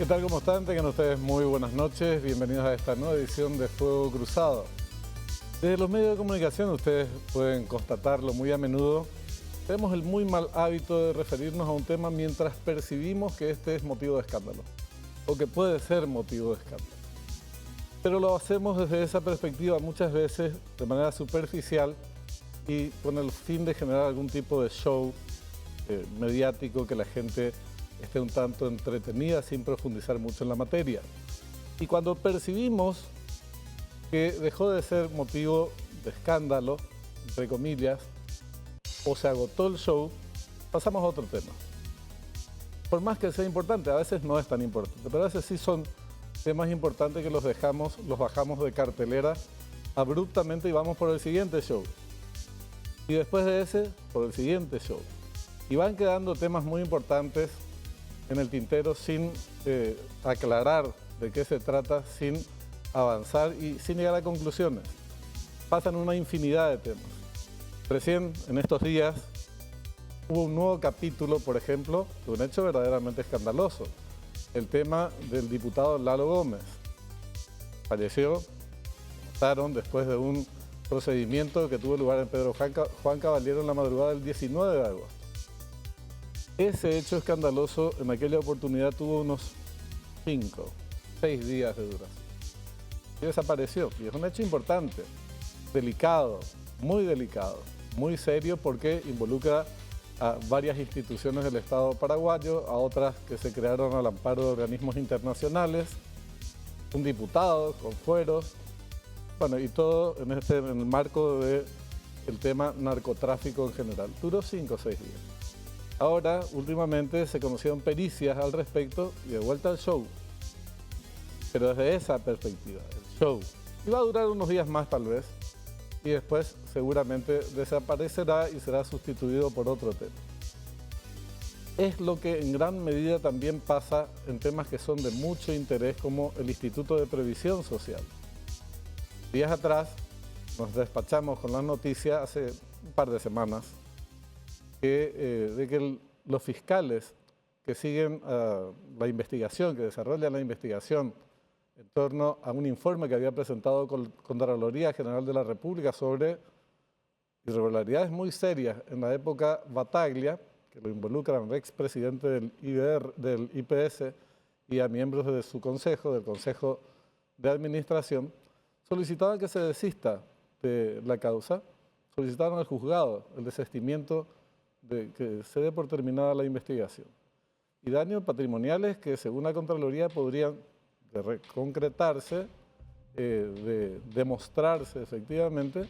¿Qué tal? ¿Cómo están? Tengan ustedes muy buenas noches. Bienvenidos a esta nueva edición de Fuego Cruzado. Desde los medios de comunicación ustedes pueden constatarlo muy a menudo. Tenemos el muy mal hábito de referirnos a un tema mientras percibimos que este es motivo de escándalo o que puede ser motivo de escándalo. Pero lo hacemos desde esa perspectiva muchas veces de manera superficial y con el fin de generar algún tipo de show mediático, que la gente esté un tanto entretenida sin profundizar mucho en la materia. Y cuando percibimos que dejó de ser motivo de escándalo, entre comillas, o se agotó el show, pasamos a otro tema. Por más que sea importante, a veces no es tan importante, pero a veces sí son temas importantes que los bajamos de cartelera abruptamente y vamos por el siguiente show. Y después de ese, por el siguiente show. Y van quedando temas muy importantes en el tintero sin aclarar de qué se trata, sin avanzar y sin llegar a conclusiones. Pasan una infinidad de temas. Recién, en estos días, hubo un nuevo capítulo, por ejemplo, de un hecho verdaderamente escandaloso. El tema del diputado Lalo Gómez. Falleció, mataron después de un procedimiento que tuvo lugar en Pedro Juan Caballero en la madrugada del 19 de agosto. Ese hecho escandaloso en aquella oportunidad tuvo unos 5, 6 días de duración. Y desapareció. Y es un hecho importante, delicado, muy serio, porque involucra a varias instituciones del Estado paraguayo, a otras que se crearon al amparo de organismos internacionales, un diputado con fueros, bueno, y todo en el marco del tema narcotráfico en general. Duró 5 o 6 días. Ahora, últimamente, se conocieron pericias al respecto y de vuelta al show. Pero desde esa perspectiva, el show. Y va a durar unos días más tal vez, y después seguramente desaparecerá y será sustituido por otro tema. Es lo que en gran medida también pasa en temas que son de mucho interés, como el Instituto de Previsión Social. Días atrás nos despachamos con la noticia, hace un par de semanas, de que los fiscales que siguen la investigación, que desarrollan la investigación en torno a un informe que había presentado Contraloría General de la República sobre irregularidades muy serias en la época Battaglia, que lo involucran al expresidente del IPS y a miembros de su consejo, del Consejo de Administración, solicitaban que se desista de la causa, solicitaron al juzgado el desistimiento de que se dé por terminada la investigación. Y daños patrimoniales que, según la Contraloría, podrían concretarse, de demostrarse efectivamente,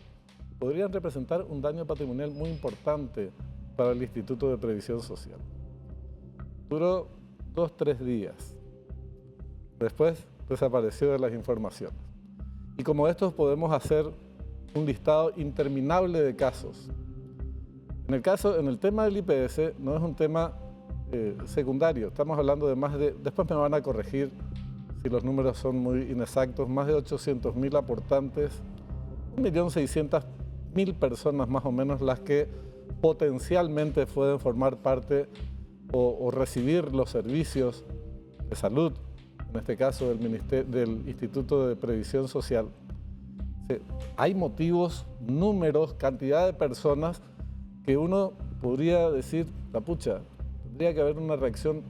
podrían representar un daño patrimonial muy importante para el Instituto de Previsión Social. Duró 2 o 3 días. Después desapareció de las informaciones. Y como estos podemos hacer un listado interminable de casos. En el tema del IPS no es un tema secundario, estamos hablando de después me van a corregir si los números son muy inexactos, más de 800.000 aportantes, 1.600.000 personas más o menos las que potencialmente pueden formar parte o recibir los servicios de salud, en este caso del Instituto de Previsión Social. Hay motivos, números, cantidad de personas que uno podría decir, la pucha, tendría que haber una reacción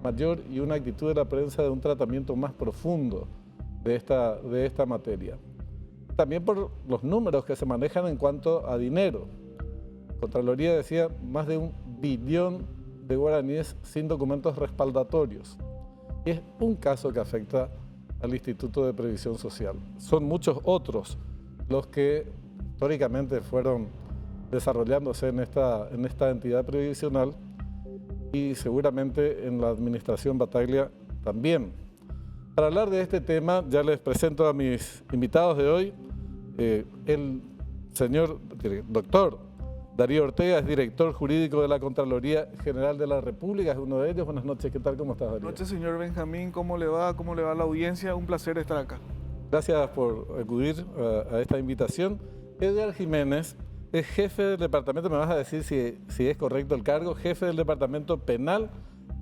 mayor y una actitud de la prensa de un tratamiento más profundo de esta materia. También por los números que se manejan en cuanto a dinero. Contraloría decía más de 1 billón de guaraníes sin documentos respaldatorios. Y es un caso que afecta al Instituto de Previsión Social. Son muchos otros los que históricamente fueron desarrollándose en esta entidad previsional y seguramente en la administración Battaglia también. Para hablar de este tema, ya les presento a mis invitados de hoy. El señor doctor Darío Ortega es director jurídico de la Contraloría General de la República, es uno de ellos. Buenas noches, ¿qué tal? ¿Cómo estás, Darío? Buenas noches, señor Benjamín, ¿cómo le va? ¿Cómo le va a la audiencia? Un placer estar acá. Gracias por acudir a esta invitación. Edgar Jiménez es jefe del departamento, me vas a decir si es correcto el cargo, jefe del departamento penal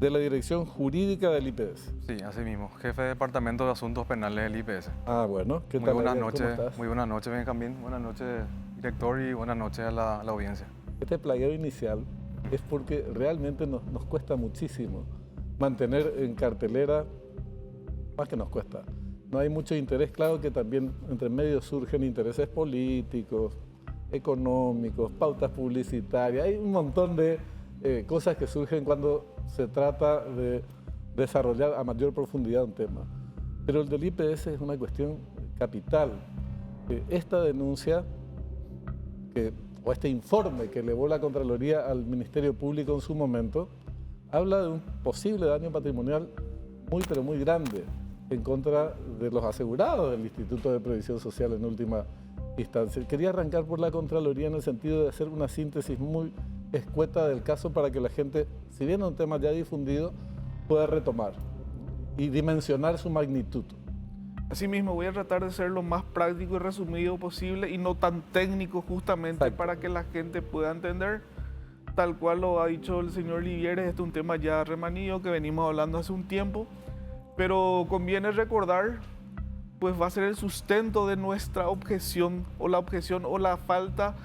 de la Dirección Jurídica del IPS. Sí, así mismo, jefe de Departamento de Asuntos Penales del IPS. Ah, bueno, ¿qué Muy tal? buenas Ariel? ¿Cómo noches, estás? muy buenas noches, Benjamín, buenas noches, director, y buenas noches a la audiencia. Este plagueo inicial es porque realmente nos cuesta muchísimo mantener en cartelera, más que nos cuesta. No hay mucho interés, claro que también entre medios surgen intereses políticos, económicos, pautas publicitarias, hay un montón de cosas que surgen cuando se trata de desarrollar a mayor profundidad un tema. Pero el del IPS es una cuestión capital. Esta denuncia, o este informe que elevó la Contraloría al Ministerio Público en su momento, habla de un posible daño patrimonial muy, pero muy grande en contra de los asegurados del Instituto de Previsión Social en última instancia. Quería arrancar por la Contraloría en el sentido de hacer una síntesis muy escueta del caso para que la gente, si bien es un tema ya difundido, pueda retomar y dimensionar su magnitud. Asimismo, voy a tratar de ser lo más práctico y resumido posible y no tan técnico, justamente Exacto. para que la gente pueda entender. Tal cual lo ha dicho el señor Livieres, este es un tema ya remanido que venimos hablando hace un tiempo, pero conviene recordar, pues va a ser el sustento de nuestra objeción o la falta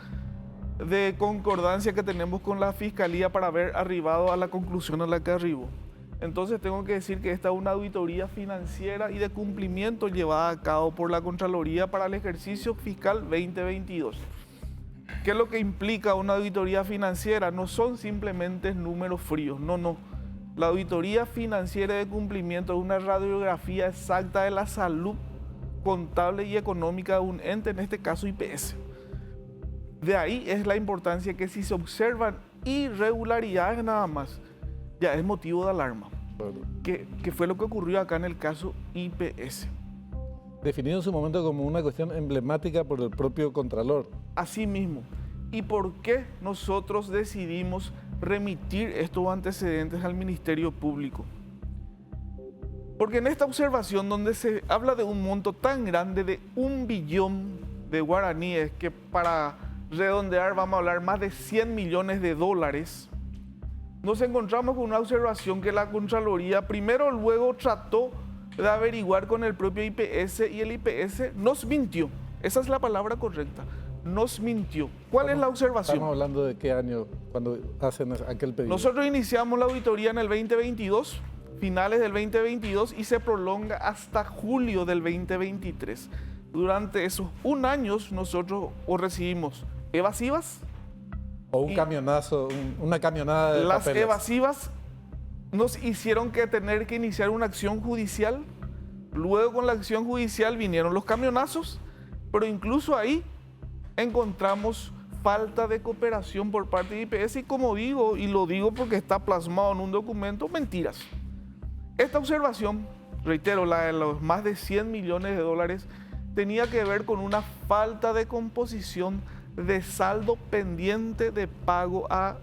de concordancia que tenemos con la Fiscalía para haber arribado a la conclusión a la que arribó. Entonces tengo que decir que esta es una auditoría financiera y de cumplimiento llevada a cabo por la Contraloría para el ejercicio fiscal 2022. ¿Qué es lo que implica una auditoría financiera? No son simplemente números fríos, no. La auditoría financiera de cumplimiento es una radiografía exacta de la salud contable y económica de un ente, en este caso IPS. De ahí es la importancia que si se observan irregularidades nada más, ya es motivo de alarma. Bueno, ¿Qué fue lo que ocurrió acá en el caso IPS? definido en su momento como una cuestión emblemática por el propio Contralor. Así mismo. ¿Y por qué nosotros decidimos remitir estos antecedentes al Ministerio Público? Porque en esta observación donde se habla de un monto tan grande de 1 billón de guaraníes, que para redondear vamos a hablar más de 100 millones de dólares, nos encontramos con una observación que la Contraloría primero luego trató de averiguar con el propio IPS y el IPS nos mintió. Esa es la palabra correcta. Nos mintió. ¿Cuál es la observación? Estamos hablando de qué año cuando hacen aquel pedido. Nosotros iniciamos la auditoría en el 2022, finales del 2022, y se prolonga hasta julio del 2023. Durante esos un año nosotros o recibimos evasivas. O un camionazo, una camionada de Las papeles. evasivas nos hicieron tener que iniciar una acción judicial. Luego con la acción judicial vinieron los camionazos, pero incluso ahí encontramos falta de cooperación por parte de IPS y, como digo, y lo digo porque está plasmado en un documento, mentiras. Esta observación, reitero, la de los más de 100 millones de dólares, tenía que ver con una falta de composición de saldo pendiente de pago a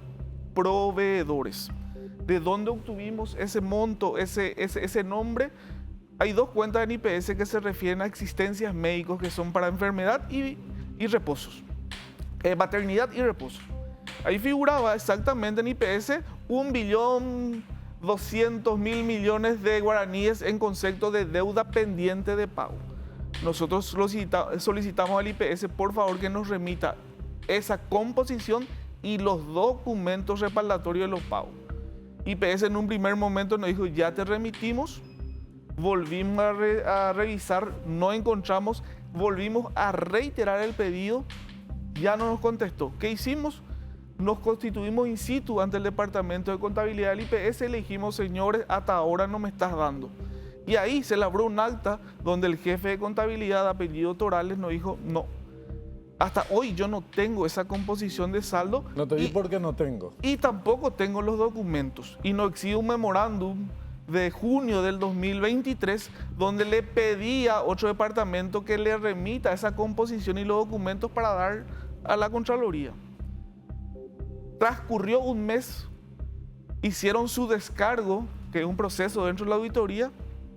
proveedores. ¿De dónde obtuvimos ese monto, ese nombre? Hay dos cuentas en IPS que se refieren a existencias médicos que son para enfermedad y reposos. Maternidad y reposo. Ahí figuraba exactamente en IPS 1.200.000 millones de guaraníes en concepto de deuda pendiente de pago. Nosotros solicitamos al IPS por favor que nos remita esa composición y los documentos respaldatorios de los pagos. IPS en un primer momento nos dijo, ya te remitimos, volvimos a revisar, no encontramos, volvimos a reiterar el pedido, ya no nos contestó. ¿Qué hicimos? Nos constituimos in situ ante el Departamento de Contabilidad del IPS y le dijimos, señores, hasta ahora no me estás dando. Y ahí se labró un acta donde el jefe de contabilidad, de apellido Torales, nos dijo, no, hasta hoy yo no tengo esa composición de saldo. No te di porque no tengo. Y tampoco tengo los documentos. Y nos exige un memorándum de junio del 2023, donde le pedía a otro departamento que le remita esa composición y los documentos para dar a la Contraloría. Transcurrió un mes, hicieron su descargo, que es un proceso dentro de la auditoría,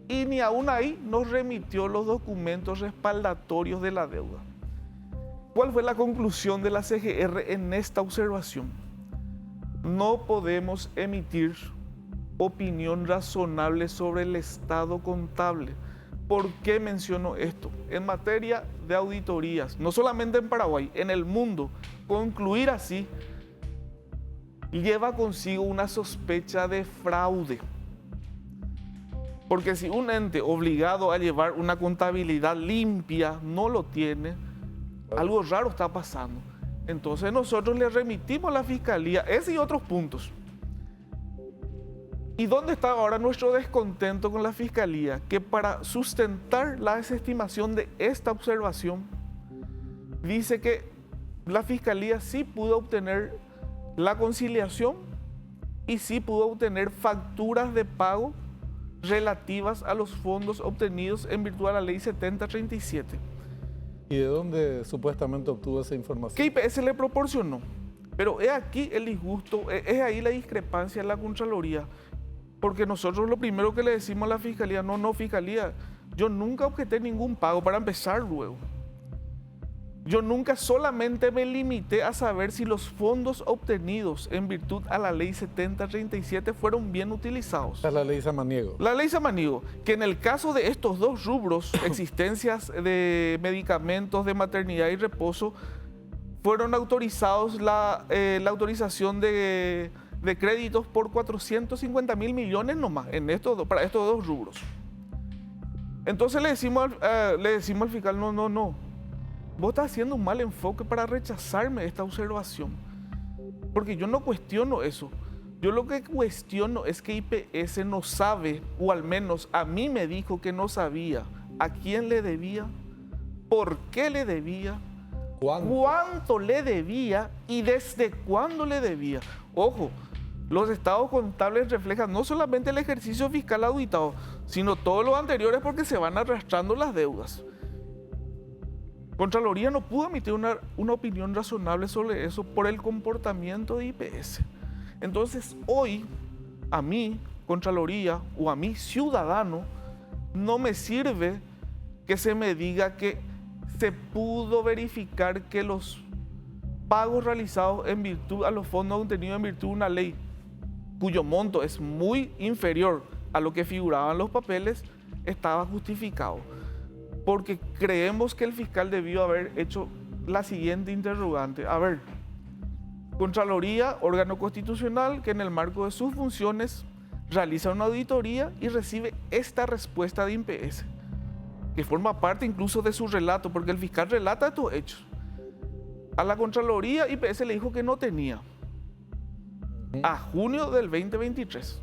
y ni aún ahí nos remitió los documentos respaldatorios de la deuda. ¿Cuál fue la conclusión de la CGR en esta observación? No podemos emitir opinión razonable sobre el estado contable. ¿Por qué menciono esto? En materia de auditorías, no solamente en Paraguay, en el mundo, concluir así lleva consigo una sospecha de fraude. Porque si un ente obligado a llevar una contabilidad limpia no lo tiene, algo raro está pasando. Entonces nosotros le remitimos a la Fiscalía ese y otros puntos. ¿Y dónde está ahora nuestro descontento con la Fiscalía? Que para sustentar la desestimación de esta observación, dice que la Fiscalía sí pudo obtener la conciliación y sí pudo obtener facturas de pago relativas a los fondos obtenidos en virtud de la Ley 7037. ¿Y de dónde supuestamente obtuvo esa información? ¿Qué IPS le proporcionó? Pero es aquí el disgusto, es ahí la discrepancia en la Contraloría. Porque nosotros lo primero que le decimos a la Fiscalía, no, Fiscalía, yo nunca objeté ningún pago para empezar luego. Yo nunca solamente me limité a saber si los fondos obtenidos en virtud a la Ley 7037 fueron bien utilizados. Esa es la ley Samaniego. La Ley Samaniego, que en el caso de estos dos rubros, existencias de medicamentos de maternidad y reposo, fueron autorizados la autorización de créditos por 450.000 millones nomás para estos dos rubros. Entonces le decimos al fiscal, no, vos estás haciendo un mal enfoque para rechazarme esta observación. Porque yo no cuestiono eso. Yo lo que cuestiono es que IPS no sabe, o al menos a mí me dijo que no sabía a quién le debía, por qué le debía, cuánto le debía y desde cuándo le debía. Ojo, los estados contables reflejan no solamente el ejercicio fiscal auditado, sino todos los anteriores porque se van arrastrando las deudas. Contraloría no pudo emitir una opinión razonable sobre eso por el comportamiento de IPS. Entonces, hoy, a mí, Contraloría, o a mí, ciudadano, no me sirve que se me diga que se pudo verificar que los pagos realizados en virtud a los fondos obtenidos en virtud de una ley cuyo monto es muy inferior a lo que figuraba en los papeles, estaba justificado. Porque creemos que el fiscal debió haber hecho la siguiente interrogante. A ver, Contraloría, órgano constitucional que en el marco de sus funciones realiza una auditoría y recibe esta respuesta de IPS, que forma parte incluso de su relato, porque el fiscal relata estos hechos. A la Contraloría, IPS le dijo que no tenía, a junio del 2023.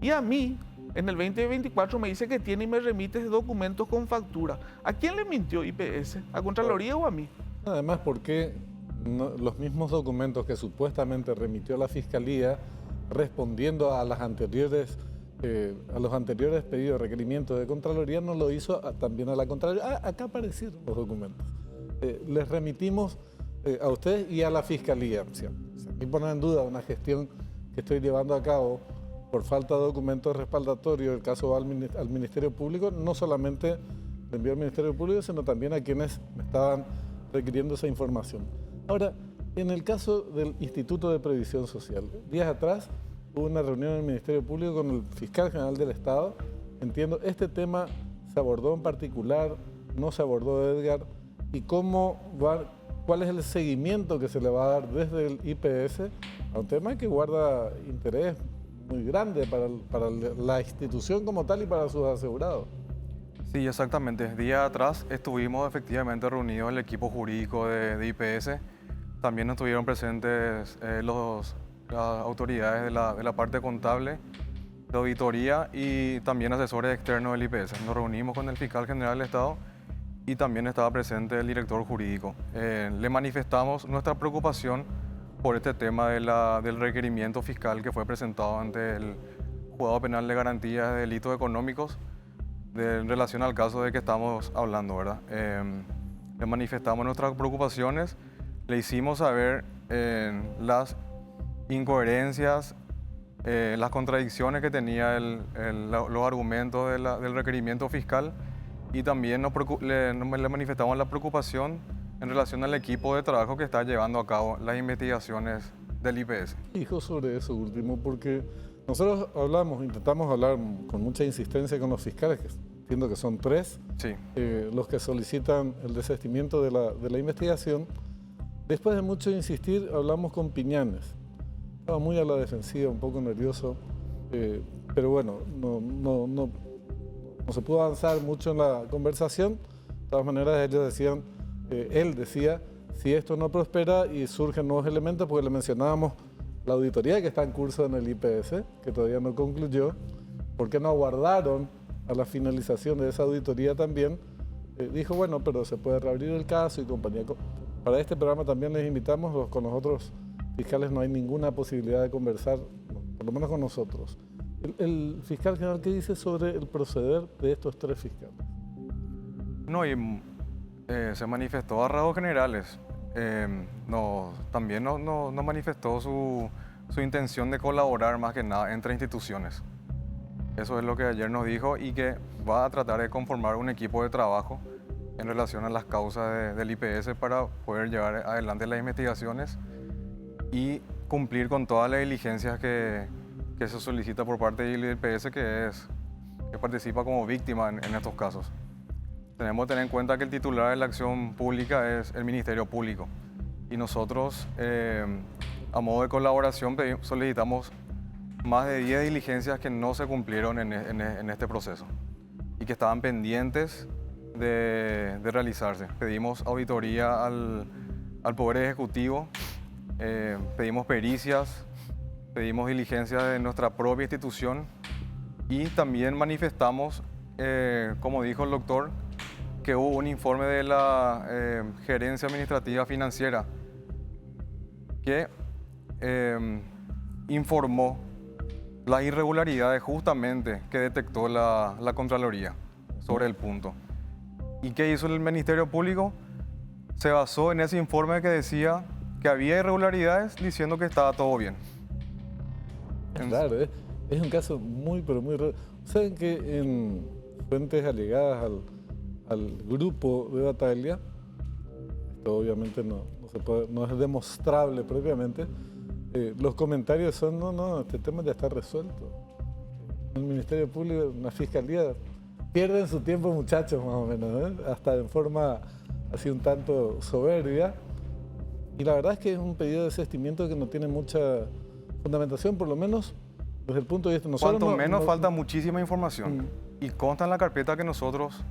Y a mí, en el 2024, me dice que tiene y me remite documentos con factura. ¿A quién le mintió IPS? ¿A Contraloría o a mí? Además, porque los mismos documentos que supuestamente remitió la Fiscalía respondiendo a los anteriores pedidos, requerimientos de Contraloría, no lo hizo también a la Contraloría. Acá aparecieron los documentos. Les remitimos a ustedes y a la Fiscalía. O sea, sin poner en duda una gestión que estoy llevando a cabo por falta de documentos respaldatorios, el caso va al Ministerio Público, no solamente le envió al Ministerio Público, sino también a quienes me estaban requiriendo esa información. Ahora, en el caso del Instituto de Previsión Social, días atrás hubo una reunión en el Ministerio Público con el Fiscal General del Estado. Entiendo, este tema se abordó en particular, no se abordó, Edgar, y cuál es el seguimiento que se le va a dar desde el IPS a un tema que guarda interés muy grande para la institución como tal y para sus asegurados. Sí, exactamente. Días atrás estuvimos efectivamente reunidos el equipo jurídico de IPS. También estuvieron presentes las autoridades de la parte contable, de auditoría y también asesores externos del IPS. Nos reunimos con el fiscal general del Estado y también estaba presente el director jurídico. Le manifestamos nuestra preocupación por este tema del requerimiento fiscal que fue presentado ante el Juzgado Penal de Garantías de Delitos Económicos en relación al caso de que estamos hablando, ¿verdad? Le manifestamos nuestras preocupaciones, le hicimos saber las incoherencias, las contradicciones que tenía los argumentos del requerimiento fiscal y también le manifestamos la preocupación en relación al equipo de trabajo que está llevando a cabo las investigaciones del IPS. Dijo sobre eso último, porque Nosotros intentamos hablar con mucha insistencia con los fiscales, que entiendo que son 3, Sí, los que solicitan el desistimiento de la investigación. Después de mucho insistir, hablamos con Piñanes. Estaba muy a la defensiva, un poco nervioso, pero bueno, no se pudo avanzar mucho en la conversación. De todas maneras, él decía, si esto no prospera y surgen nuevos elementos, porque le mencionábamos la auditoría que está en curso en el IPS, que todavía no concluyó, ¿por qué no aguardaron a la finalización de esa auditoría también? Dijo, bueno, pero se puede reabrir el caso y compañía. Para este programa también les invitamos, con los otros fiscales no hay ninguna posibilidad de conversar, por lo menos con nosotros. El fiscal general, ¿qué dice sobre el proceder de estos 3 fiscales? no, y se manifestó a rasgos generales. También no manifestó su intención de colaborar más que nada entre instituciones. Eso es lo que ayer nos dijo y que va a tratar de conformar un equipo de trabajo en relación a las causas del IPS para poder llevar adelante las investigaciones y cumplir con todas las diligencias que se solicita por parte del IPS, que participa como víctima en estos casos. Tenemos que tener en cuenta que el titular de la acción pública es el Ministerio Público y nosotros, a modo de colaboración, solicitamos más de 10 diligencias que no se cumplieron en este proceso y que estaban pendientes de realizarse. Pedimos auditoría al Poder Ejecutivo, pedimos pericias, pedimos diligencias de nuestra propia institución y también manifestamos, como dijo el doctor, que hubo un informe de la Gerencia Administrativa Financiera que informó las irregularidades justamente que detectó la Contraloría sobre el punto. ¿Y qué hizo el Ministerio Público? Se basó en ese informe que decía que había irregularidades diciendo que estaba todo bien. Claro, es un caso muy, pero muy raro. ¿Saben que en fuentes allegadas al grupo de Bataglia, esto obviamente no es demostrable propiamente, los comentarios son, no, este tema ya está resuelto. El Ministerio Público, la Fiscalía, pierden su tiempo muchachos más o menos, hasta en forma así un tanto soberbia. Y la verdad es que es un pedido de desistimiento que no tiene mucha fundamentación, por lo menos desde el punto de vista... Cuanto menos falta muchísima información y consta en la carpeta que nosotros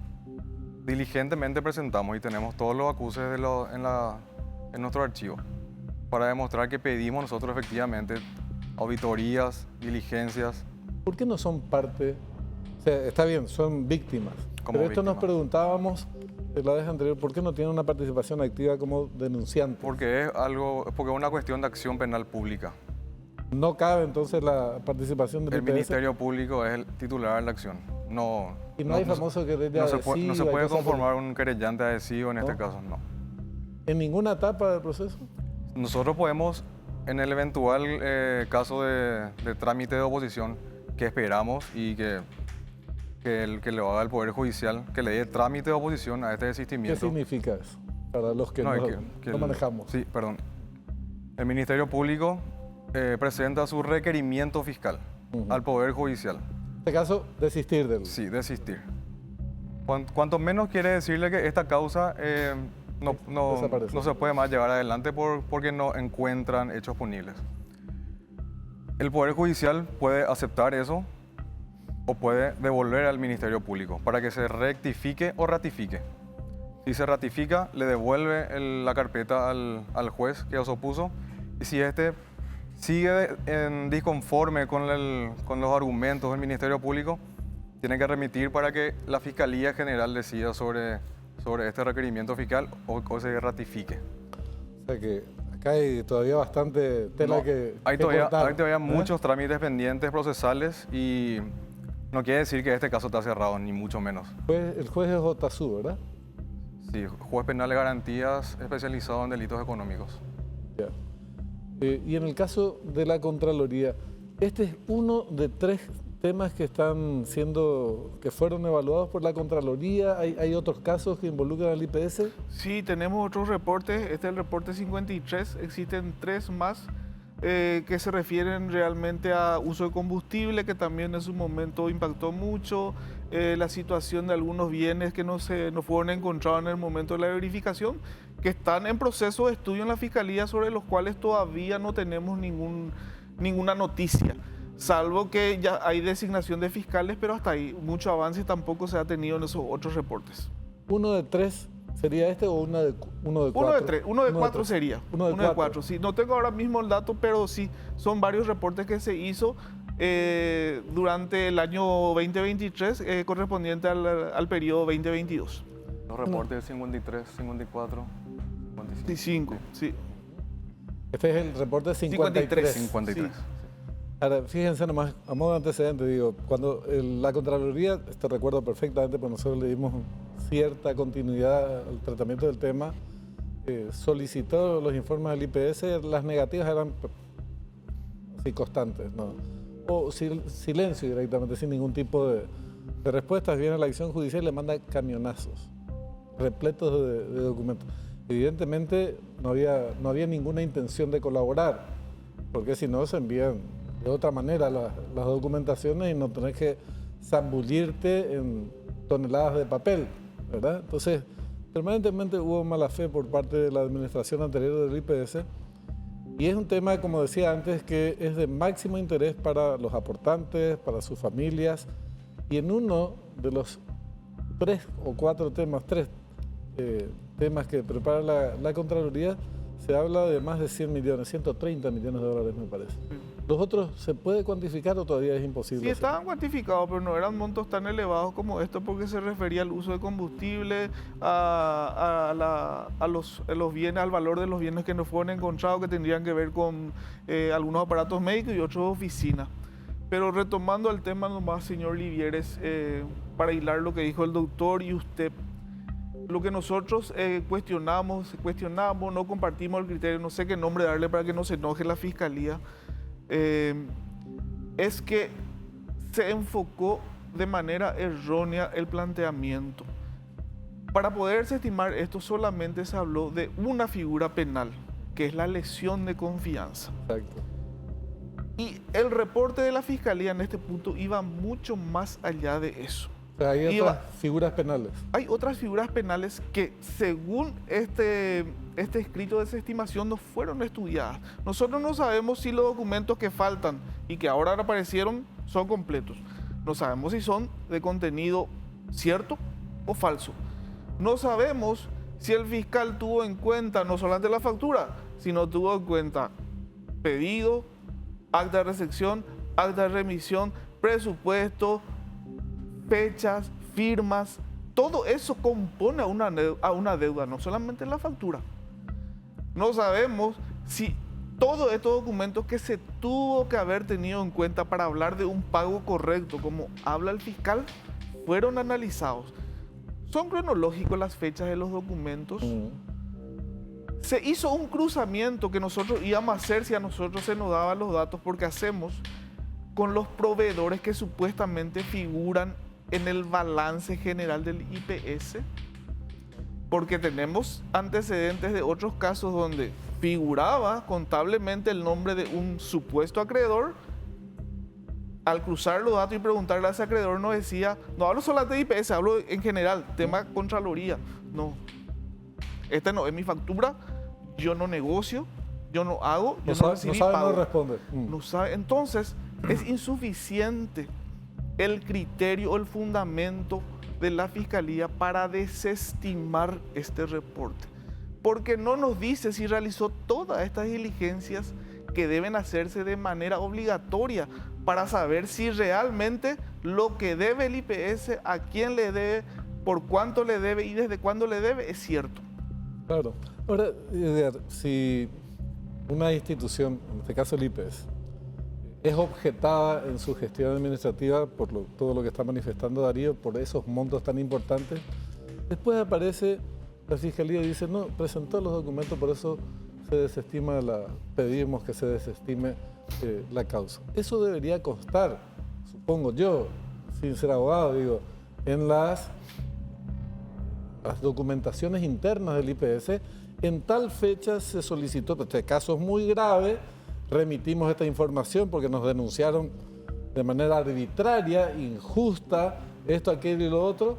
diligentemente presentamos y tenemos todos los acuses en nuestro archivo para demostrar que pedimos nosotros efectivamente auditorías, diligencias. ¿Por qué no son parte? O sea, está bien, son víctimas, Como pero esto víctimas. nos preguntábamos la vez anterior, ¿por qué no tienen una participación activa como denunciantes? Porque es una cuestión de acción penal pública. ¿No cabe entonces la participación del El IPS? Ministerio Público es el titular de la acción. Y no hay famoso querella adhesiva. No se puede y cosas conformar un querellante adhesivo en este caso, no. ¿En ninguna etapa del proceso? Nosotros podemos, en el eventual caso de trámite de oposición, que esperamos y que lo haga el Poder Judicial, que le dé trámite de oposición a este ¿Qué desistimiento. significa eso? Para los que no manejamos. Sí, perdón. El Ministerio Público presenta su requerimiento fiscal al Poder Judicial. En este caso, desistir del... Sí, desistir. Cuanto menos quiere decirle que esta causa no se puede más llevar adelante porque no encuentran hechos punibles. El Poder Judicial puede aceptar eso o puede devolver al Ministerio Público para que se rectifique o ratifique. Si se ratifica, le devuelve la carpeta al juez que os opuso, y si este sigue en disconforme con los argumentos del Ministerio Público, tiene que remitir para que la Fiscalía General decida sobre este requerimiento fiscal o se ratifique. O sea que acá hay todavía bastante tela que cortar. Hay todavía muchos trámites pendientes procesales y no quiere decir que este caso está cerrado, ni mucho menos. El juez es Otazú, ¿verdad? Sí, juez penal de garantías especializado en delitos económicos. Ya. Y en el caso de la Contraloría, este es uno de 3 temas que fueron evaluados por la Contraloría. ¿Hay otros casos que involucran al IPS? Sí, tenemos otros reportes. Este es el reporte 53. Existen 3 más que se refieren realmente a uso de combustible, que también en su momento impactó mucho, la situación de algunos bienes que no fueron encontrados en el momento de la verificación, que están en proceso de estudio en la Fiscalía, sobre los cuales todavía no tenemos ninguna noticia, salvo que ya hay designación de fiscales, pero hasta ahí mucho avance tampoco se ha tenido en esos otros reportes. ¿Uno de tres sería este o uno de cuatro? Uno de cuatro sería. Uno de cuatro. Sí, no tengo ahora mismo el dato, pero sí, son varios reportes que se hizo durante el año 2023, correspondiente al periodo 2022. Los reportes 53, 54, 55. Sí. Este es el reporte 53. 53. Sí. Ahora, fíjense nomás, a modo de antecedente, digo, cuando la Contraloría, recuerdo perfectamente, pues nosotros le dimos cierta continuidad al tratamiento del tema, solicitó los informes del IPS, las negativas eran así constantes, ¿no? O silencio directamente, sin ningún tipo de respuestas. Viene la acción judicial y le manda camionazos repletos de documentos. Evidentemente no había ninguna intención de colaborar, porque si no se envían de otra manera las documentaciones y no tenés que zambullirte en toneladas de papel, ¿verdad? Entonces, permanentemente hubo mala fe por parte de la administración anterior del IPS, y es un tema, como decía antes, que es de máximo interés para los aportantes, para sus familias, y en uno de los tres temas que prepara la Contraloría, se habla de más de 100 millones, 130 millones de dólares me parece. ¿Los otros se puede cuantificar o todavía es imposible? Sí, estaban cuantificados, pero no eran montos tan elevados como esto, porque se refería al uso de combustible, a los bienes, al valor de los bienes que no fueron encontrados, que tendrían que ver con algunos aparatos médicos y otros oficinas. Pero retomando el tema nomás, señor Livieres, para hilar lo que dijo el doctor y usted, lo que nosotros cuestionamos, no compartimos el criterio, no sé qué nombre darle para que no se enoje la Fiscalía, es que se enfocó de manera errónea el planteamiento. Para poderse estimar esto, solamente se habló de una figura penal, que es la lesión de confianza. Exacto. Y el reporte de la Fiscalía en este punto iba mucho más allá de eso. O sea, hay otras figuras penales. Hay otras figuras penales que, según este escrito de desestimación, no fueron estudiadas. Nosotros no sabemos si los documentos que faltan y que ahora aparecieron son completos. No sabemos si son de contenido cierto o falso. No sabemos si el fiscal tuvo en cuenta no solamente la factura, sino tuvo en cuenta pedido, acta de recepción, acta de remisión, presupuesto, fechas, firmas. Todo eso compone a una deuda, no solamente la factura. No sabemos si todos estos documentos que se tuvo que haber tenido en cuenta para hablar de un pago correcto, como habla el fiscal, fueron analizados. Son cronológicos las fechas de los documentos. Se hizo un cruzamiento que nosotros íbamos a hacer si a nosotros se nos daban los datos, porque hacemos con los proveedores que supuestamente figuran en el balance general del IPS, porque tenemos antecedentes de otros casos donde figuraba contablemente el nombre de un supuesto acreedor. Al cruzar los datos y preguntarle a ese acreedor, nos decía, no hablo solamente de IPS, hablo en general, tema Contraloría. No, esta no es mi factura, yo no negocio, yo no hago, yo no recibí pago. No responde. No sabe. Entonces, es insuficiente el criterio o el fundamento de la Fiscalía para desestimar este reporte, porque no nos dice si realizó todas estas diligencias que deben hacerse de manera obligatoria para saber si realmente lo que debe el IPS, a quién le debe, por cuánto le debe y desde cuándo le debe, es cierto. Claro. Ahora, Edgar, si una institución, en este caso el IPS, es objetada en su gestión administrativa por todo lo que está manifestando Darío, por esos montos tan importantes, después aparece la Fiscalía y dice, no, presentó los documentos, por eso se desestima pedimos que se desestime la causa. Eso debería constar, supongo yo, sin ser abogado, digo, en las documentaciones internas del IPS. En tal fecha se solicitó, este caso es muy grave, remitimos esta información porque nos denunciaron de manera arbitraria, injusta, esto, aquello y lo otro,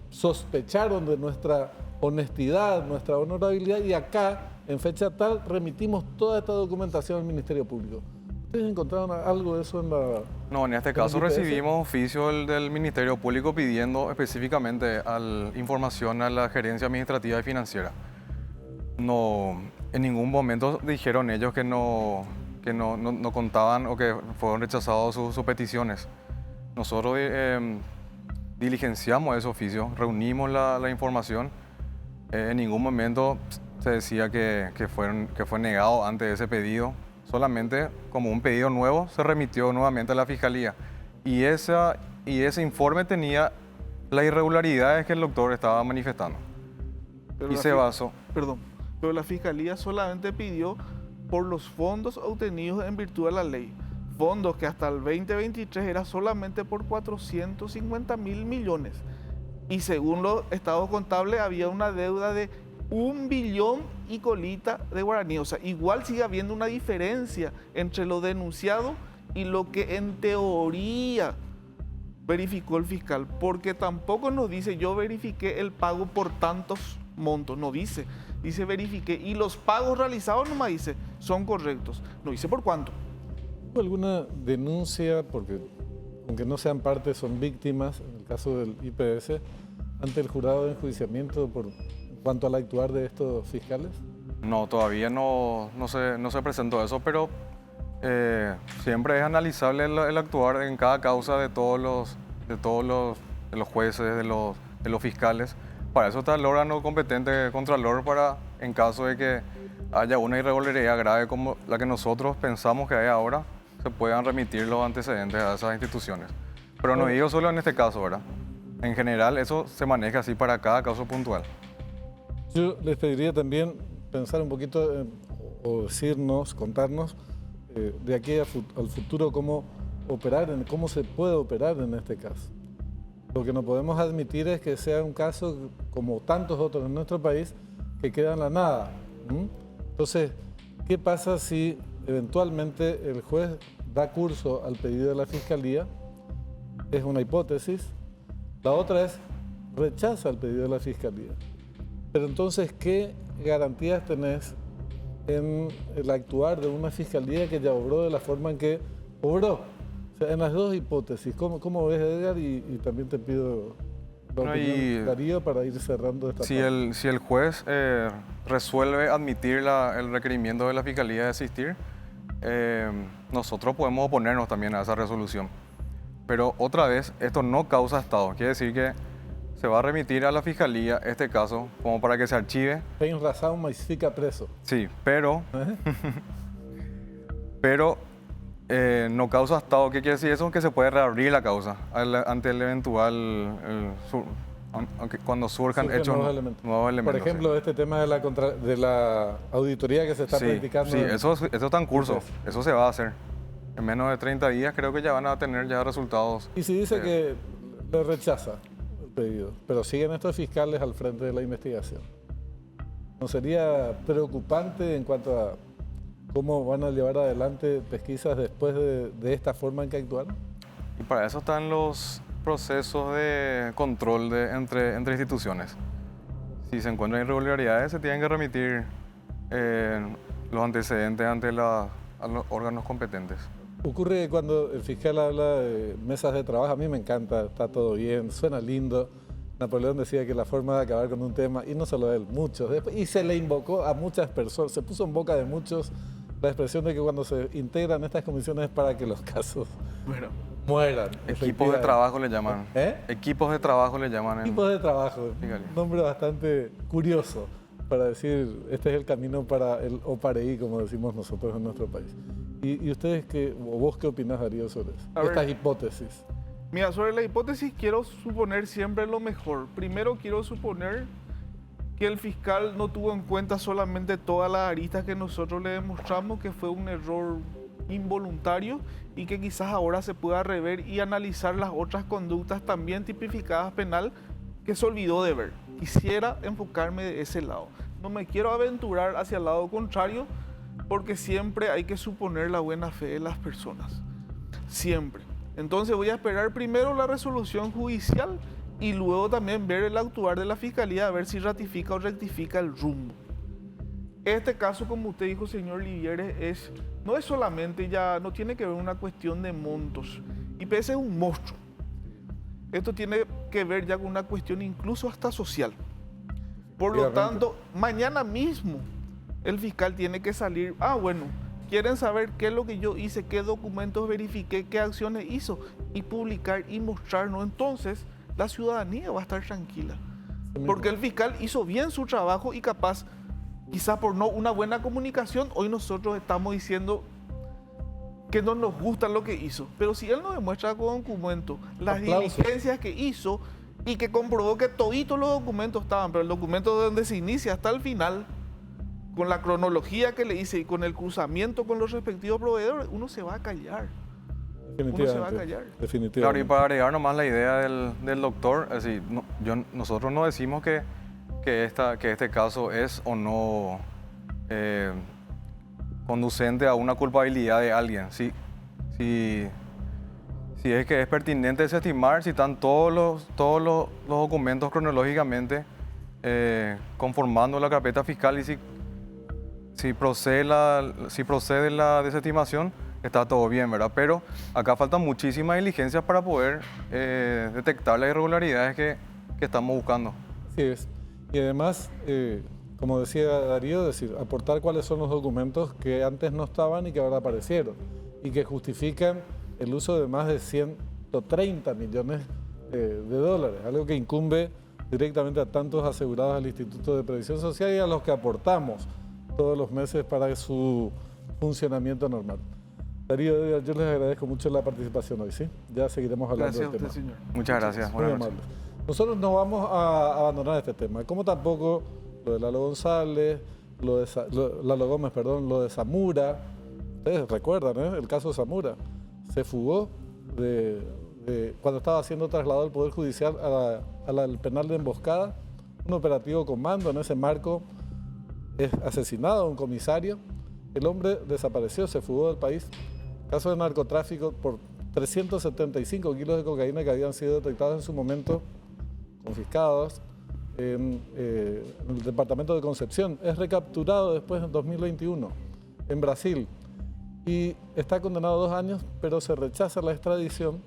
sospecharon de nuestra honestidad, nuestra honorabilidad, y acá, en fecha tal, remitimos toda esta documentación al Ministerio Público. ¿Ustedes encontraron algo de eso en la...? No, en este caso recibimos oficio del Ministerio Público pidiendo específicamente información a la Gerencia Administrativa y Financiera. No, en ningún momento dijeron ellos que no contaban o que fueron rechazados sus peticiones. Nosotros diligenciamos ese oficio, reunimos la información. En ningún momento se decía que fue negado ante ese pedido. Solamente como un pedido nuevo se remitió nuevamente a la Fiscalía. Y ese informe tenía las irregularidades que el doctor estaba manifestando. Y se basó. Perdón, pero la Fiscalía solamente pidió por los fondos obtenidos en virtud de la ley. Fondos que hasta el 2023 era solamente por 450.000 millones. Y según los estados contables había una deuda de 1 billón y colita de guaraní. O sea, igual sigue habiendo una diferencia entre lo denunciado y lo que en teoría verificó el fiscal. Porque tampoco nos dice yo verifiqué el pago por tantos montos. No dice. Dice verifiqué. Y los pagos realizados nomás dice son correctos. No dice por cuánto. ¿Hubo alguna denuncia, porque aunque no sean parte, son víctimas, en el caso del IPS, ante el jurado de enjuiciamiento en cuanto al actuar de estos fiscales? No, todavía no se presentó eso, pero siempre es analizable el actuar en cada causa de todos los jueces, de los fiscales. Para eso está el órgano competente contralor, para, en caso de que haya una irregularidad grave como la que nosotros pensamos que hay ahora, se puedan remitir los antecedentes a esas instituciones. Pero no digo solo en este caso, ¿verdad? En general eso se maneja así para cada caso puntual. Yo les pediría también pensar un poquito o decirnos, contarnos de aquí al futuro cómo cómo se puede operar en este caso. Lo que no podemos admitir es que sea un caso como tantos otros en nuestro país que queda en la nada. Entonces, ¿qué pasa si eventualmente el juez da curso al pedido de la Fiscalía? Es una hipótesis. La otra es rechaza el pedido de la Fiscalía. Pero entonces, ¿qué garantías tenés en el actuar de una Fiscalía que ya obró de la forma en que obró? O sea, en las dos hipótesis, ¿cómo ves, Edgar? Y también te pido la opinión, Darío, para ir cerrando esta parte. Si el juez resuelve admitir el requerimiento de la Fiscalía de asistir, nosotros podemos oponernos también a esa resolución. Pero otra vez, esto no causa estado. Quiere decir que se va a remitir a la Fiscalía este caso como para que se archive. Tem razón, mas fica preso. Sí, pero no causa estado. ¿Qué quiere decir eso? Que se puede reabrir la causa ante el eventual, cuando surjan hechos nuevos elementos. Por ejemplo, este tema de la auditoría que se está practicando. Sí, eso está en curso. Eso se va a hacer. En menos de 30 días creo que ya van a tener ya resultados. Y si dice que le rechaza el pedido, pero siguen estos fiscales al frente de la investigación, ¿no sería preocupante en cuanto a cómo van a llevar adelante pesquisas después de esta forma en que actuaron? Y para eso están los procesos de control entre instituciones. Si se encuentran irregularidades, se tienen que remitir los antecedentes ante los órganos competentes. Ocurre cuando el fiscal habla de mesas de trabajo, a mí me encanta, está todo bien, suena lindo. Napoleón decía que la forma de acabar con un tema, y no solo él, muchos, y se le invocó a muchas personas, se puso en boca de muchos la expresión de que cuando se integran estas comisiones es para que los casos mueran. Equipos de trabajo le llaman. Equipos de trabajo le llaman. Equipos de trabajo, un nombre bastante curioso para decir, este es el camino para el OPAREI, como decimos nosotros en nuestro país. ¿Y ustedes vos qué opinás, Darío, sobre estas hipótesis? Mira, sobre la hipótesis quiero suponer siempre lo mejor. Primero quiero suponer que el fiscal no tuvo en cuenta solamente todas las aristas que nosotros le demostramos, que fue un error involuntario y que quizás ahora se pueda rever y analizar las otras conductas también tipificadas penal que se olvidó de ver. Quisiera enfocarme de ese lado. No me quiero aventurar hacia el lado contrario porque siempre hay que suponer la buena fe de las personas, siempre. Entonces voy a esperar primero la resolución judicial y luego también ver el actuar de la Fiscalía, a ver si ratifica o rectifica el rumbo. Este caso, como usted dijo, señor Livieres, no es solamente ya, no tiene que ver una cuestión de montos. IPS es un monstruo. Esto tiene que ver ya con una cuestión incluso hasta social. Por lo tanto, mañana mismo el fiscal tiene que salir, bueno, quieren saber qué es lo que yo hice, qué documentos verifiqué, qué acciones hizo, y publicar y mostrarnos. Entonces, la ciudadanía va a estar tranquila. Porque el fiscal hizo bien su trabajo y capaz, quizás por no una buena comunicación, hoy nosotros estamos diciendo que no nos gusta lo que hizo. Pero si él nos demuestra con documentos las diligencias que hizo y que comprobó que toditos los documentos estaban, pero el documento de donde se inicia hasta el final, con la cronología que le hice y con el cruzamiento con los respectivos proveedores, uno se va a callar. Uno se va a callar. Definitivamente. Claro, y para agregar nomás la idea del doctor, es decir, nosotros no decimos que este caso es o no conducente a una culpabilidad de alguien. Si es que es pertinente desestimar, si están todos los documentos cronológicamente conformando la carpeta fiscal y si procede la desestimación, está todo bien, ¿verdad? Pero acá faltan muchísimas diligencias para poder detectar las irregularidades que estamos buscando. Así es. Y además, como decía Darío, aportar cuáles son los documentos que antes no estaban y que ahora aparecieron y que justifican el uso de más de 130 millones de dólares, algo que incumbe directamente a tantos asegurados al Instituto de Previsión Social y a los que aportamos todos los meses para su funcionamiento normal. Darío, yo les agradezco mucho la participación hoy, ¿sí? Ya seguiremos hablando del tema. Gracias a usted, señor. Muchas gracias. Muy amables. Nosotros no vamos a abandonar este tema, como tampoco lo de Lalo González, Lalo Gómez, perdón, lo de Zamora. Ustedes recuerdan, el caso de Zamora. Se fugó cuando estaba siendo trasladado al Poder Judicial al penal de Emboscada, un operativo con mando. En ese marco es asesinado un comisario. El hombre desapareció, se fugó del país. Caso de narcotráfico por 375 kilos de cocaína que habían sido detectados en su momento, confiscados en el departamento de Concepción. Es recapturado después en 2021 en Brasil y está condenado a 2 años, pero se rechaza la extradición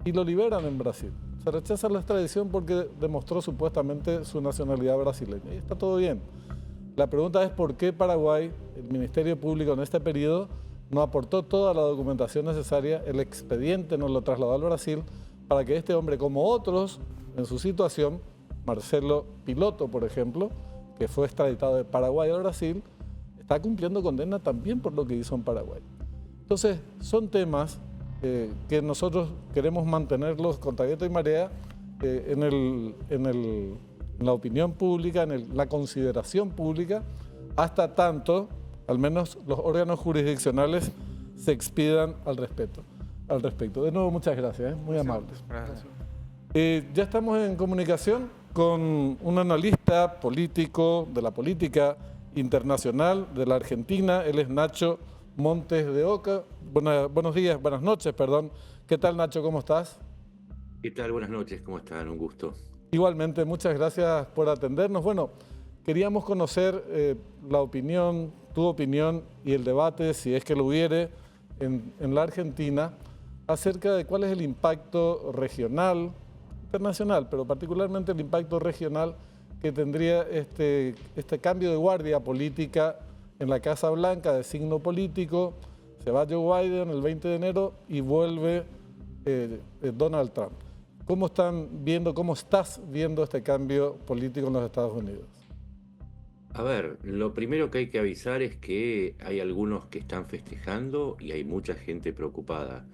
y lo liberan en Brasil. Se rechaza la extradición porque demostró supuestamente su nacionalidad brasileña y está todo bien. La pregunta es por qué Paraguay, el Ministerio Público en este periodo, no aportó toda la documentación necesaria, el expediente nos lo trasladó al Brasil para que este hombre, como otros en su situación, Marcelo Piloto, por ejemplo, que fue extraditado de Paraguay a Brasil, está cumpliendo condena también por lo que hizo en Paraguay. Entonces, son temas que nosotros queremos mantenerlos contra viento y marea en la opinión pública, en la consideración pública, hasta tanto, al menos los órganos jurisdiccionales se expidan al respecto. De nuevo, muchas gracias, muy amables. Gracias. Ya estamos en comunicación con un analista político de la política internacional de la Argentina. Él es Nacho Montes de Oca. Buenas noches, perdón. ¿Qué tal, Nacho? ¿Cómo estás? ¿Qué tal? Buenas noches, ¿cómo están? Un gusto. Igualmente, muchas gracias por atendernos. Bueno, queríamos conocer tu opinión y el debate, si es que lo hubiere, en la Argentina, acerca de cuál es el impacto regional, internacional, pero particularmente el impacto regional que tendría este cambio de guardia política en la Casa Blanca de signo político. Se va Joe Biden el 20 de enero y vuelve Donald Trump. ¿Cómo estás viendo este cambio político en los Estados Unidos? A ver, lo primero que hay que avisar es que hay algunos que están festejando y hay mucha gente preocupada.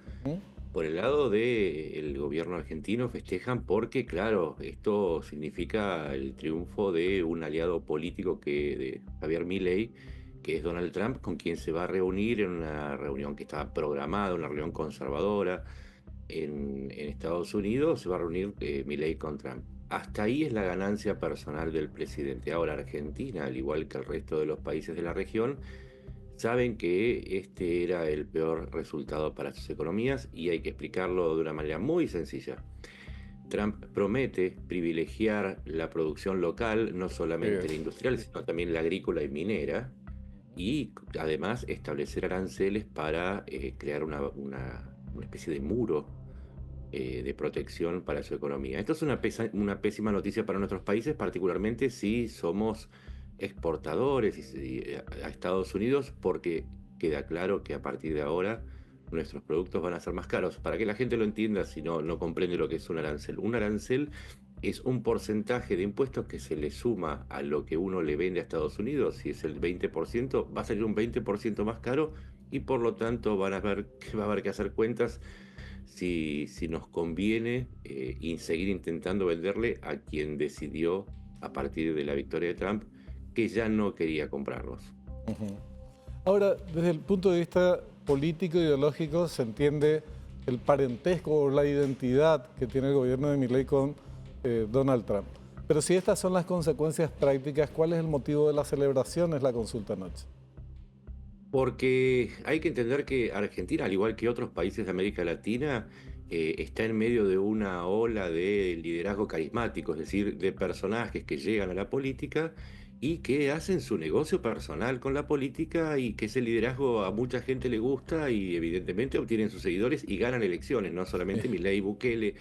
Por el lado del gobierno argentino festejan porque, claro, esto significa el triunfo de un aliado político de Javier Milei, que es Donald Trump, con quien se va a reunir en una reunión que estaba programada, una reunión conservadora en Estados Unidos. Se va a reunir Milei con Trump. Hasta ahí es la ganancia personal del presidente. Ahora Argentina, al igual que el resto de los países de la región, saben que este era el peor resultado para sus economías y hay que explicarlo de una manera muy sencilla. Trump promete privilegiar la producción local, no solamente la industrial, sino también la agrícola y minera, y además establecer aranceles para crear una especie de muro de protección para su economía. Esto es una pésima noticia para nuestros países, particularmente si somos exportadores a Estados Unidos, porque queda claro que a partir de ahora nuestros productos van a ser más caros. Para que la gente lo entienda, si no comprende lo que es un arancel. Un arancel es un porcentaje de impuestos que se le suma a lo que uno le vende a Estados Unidos. Si es el 20%, va a salir un 20% más caro y por lo tanto va a haber que hacer cuentas si nos conviene y seguir intentando venderle a quien decidió a partir de la victoria de Trump que ya no quería comprarlos. Ahora, desde el punto de vista político e ideológico, se entiende el parentesco o la identidad que tiene el gobierno de Milei con Donald Trump. Pero si estas son las consecuencias prácticas, ¿cuál es el motivo de la celebración? Es la consulta anoche. Porque hay que entender que Argentina, al igual que otros países de América Latina, está en medio de una ola de liderazgo carismático, es decir, de personajes que llegan a la política y que hacen su negocio personal con la política y que ese liderazgo a mucha gente le gusta y evidentemente obtienen sus seguidores y ganan elecciones, no solamente Milei, Bukele,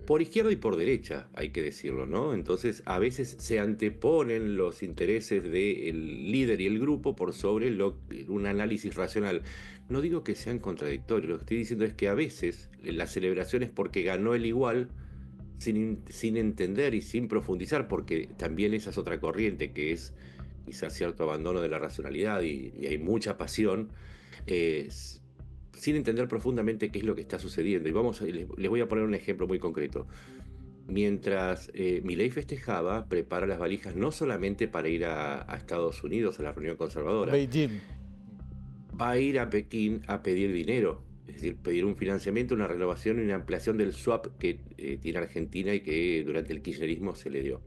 por izquierda y por derecha, hay que decirlo, ¿no? Entonces, a veces se anteponen los intereses del líder y el grupo por sobre un análisis racional. No digo que sean contradictorios, lo que estoy diciendo es que a veces la celebración es porque ganó el igual, sin entender y sin profundizar, porque también esa es otra corriente que es quizás cierto abandono de la racionalidad y hay mucha pasión. eh, Sin entender profundamente qué es lo que está sucediendo. Y les voy a poner un ejemplo muy concreto. Mientras Milei festejaba, prepara las valijas no solamente para ir a Estados Unidos a la reunión conservadora, Beijing. va a ir a Pekín a pedir dinero, es decir, pedir un financiamiento, una renovación y una ampliación del swap que tiene Argentina y que durante el kirchnerismo se le dio.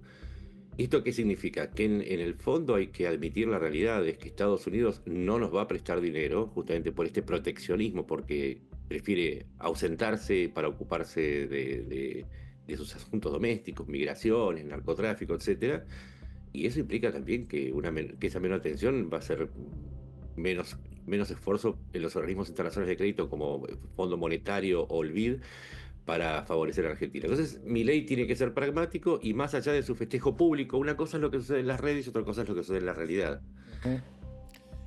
¿Esto qué significa? Que en el fondo hay que admitir la realidad, es que Estados Unidos no nos va a prestar dinero justamente por este proteccionismo, porque prefiere ausentarse para ocuparse de sus asuntos domésticos, migraciones, narcotráfico, etcétera. Y eso implica también que esa menor atención va a ser menos esfuerzo en los organismos internacionales de crédito como Fondo Monetario o el BID para favorecer a Argentina. Entonces, Milei tiene que ser pragmático y más allá de su festejo público, una cosa es lo que sucede en las redes y otra cosa es lo que sucede en la realidad.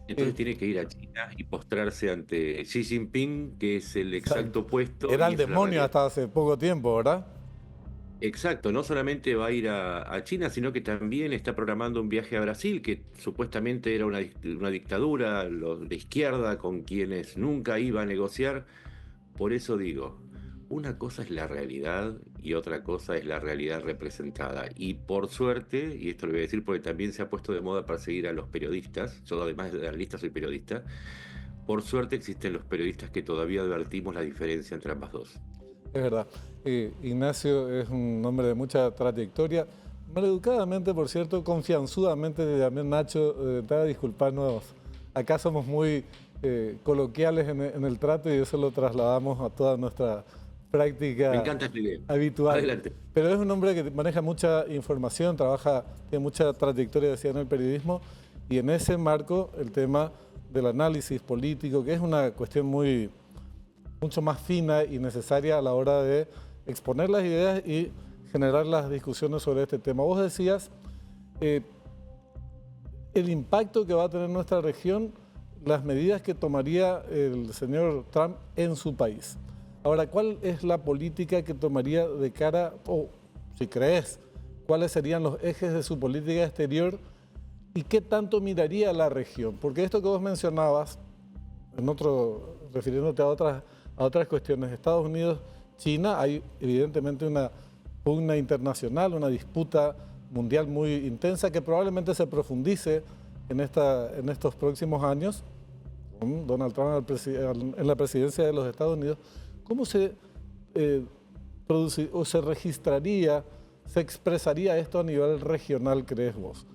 Entonces tiene que ir a China y postrarse ante Xi Jinping, que es el exacto opuesto. Era y el es la demonio realidad. hasta hace poco tiempo, ¿verdad? Exacto, no solamente va a ir a China, sino que también está programando un viaje a Brasil, que supuestamente era una dictadura de izquierda con quienes nunca iba a negociar. Por eso digo, una cosa es la realidad y otra cosa es la realidad representada. Y por suerte, y esto lo voy a decir porque también se ha puesto de moda perseguir a los periodistas, yo además de analista soy periodista, por suerte existen los periodistas que todavía advertimos la diferencia entre ambas dos. Es verdad. Ignacio es un hombre de mucha trayectoria. Maleducadamente, por cierto, confianzudamente te llamé Nacho, te voy a disculparnos. Acá somos muy coloquiales en el trato y eso lo trasladamos a toda nuestra práctica Me encanta esta idea. habitual. Adelante. Pero es un hombre que maneja mucha información, tiene mucha trayectoria, decía, en el periodismo, y en ese marco el tema del análisis político, que es una cuestión mucho más fina y necesaria a la hora de exponer las ideas y generar las discusiones sobre este tema. Vos decías el impacto que va a tener nuestra región, las medidas que tomaría el señor Trump en su país. Ahora, ¿cuál es la política que tomaría de cara, o si crees, cuáles serían los ejes de su política exterior y qué tanto miraría a la región? Porque esto que vos mencionabas, refiriéndote a otras cuestiones, Estados Unidos, China, hay evidentemente una pugna internacional, una disputa mundial muy intensa que probablemente se profundice en estos próximos años, con Donald Trump en la presidencia de los Estados Unidos. ¿Cómo se registraría, se expresaría esto a nivel regional, crees vos?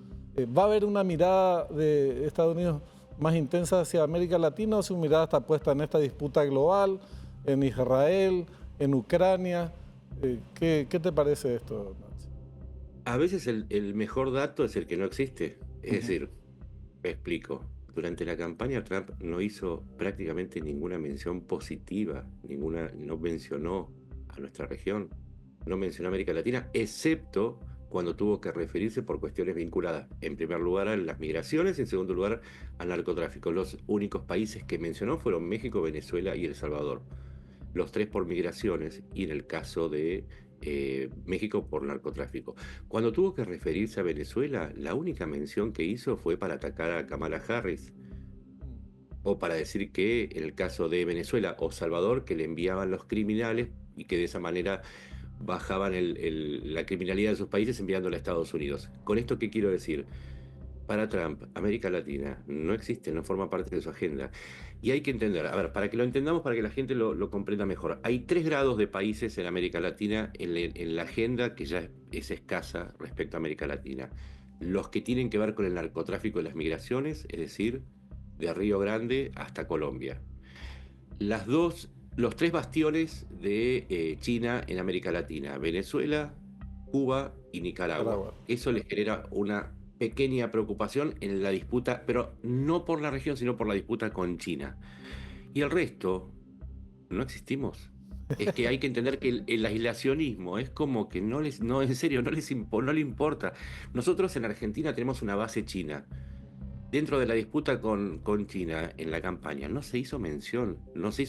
¿Va a haber una mirada de Estados Unidos más intensa hacia América Latina o su mirada está puesta en esta disputa global, en Israel, en Ucrania? ¿Qué te parece esto, Nacho? A veces el mejor dato es el que no existe. Es decir, me explico. Durante la campaña Trump no hizo prácticamente ninguna mención positiva, no mencionó a nuestra región, no mencionó a América Latina, excepto cuando tuvo que referirse por cuestiones vinculadas, en primer lugar, a las migraciones y en segundo lugar al narcotráfico. Los únicos países que mencionó fueron México, Venezuela y El Salvador. Los tres por migraciones y en el caso de México por narcotráfico. Cuando tuvo que referirse a Venezuela, la única mención que hizo fue para atacar a Kamala Harris o para decir que en el caso de Venezuela o Salvador, que le enviaban los criminales y que de esa manera bajaban la criminalidad de sus países enviándola a Estados Unidos. ¿Con esto qué quiero decir? Para Trump, América Latina no existe, no forma parte de su agenda. Y hay que entender, a ver, para que lo entendamos, para que la gente lo comprenda mejor, hay 3 grados de países en América Latina en la agenda que ya es escasa respecto a América Latina. Los que tienen que ver con el narcotráfico y las migraciones, es decir, de Río Grande hasta Colombia. Los 3 bastiones de China en América Latina, Venezuela, Cuba y Nicaragua. Eso les genera una pequeña preocupación en la disputa, pero no por la región, sino por la disputa con China. Y el resto, no existimos. Es que hay que entender que el aislacionismo es como que no, en serio, no le importa. Nosotros en Argentina tenemos una base china. Dentro de la disputa con China en la campaña no se hizo mención, no se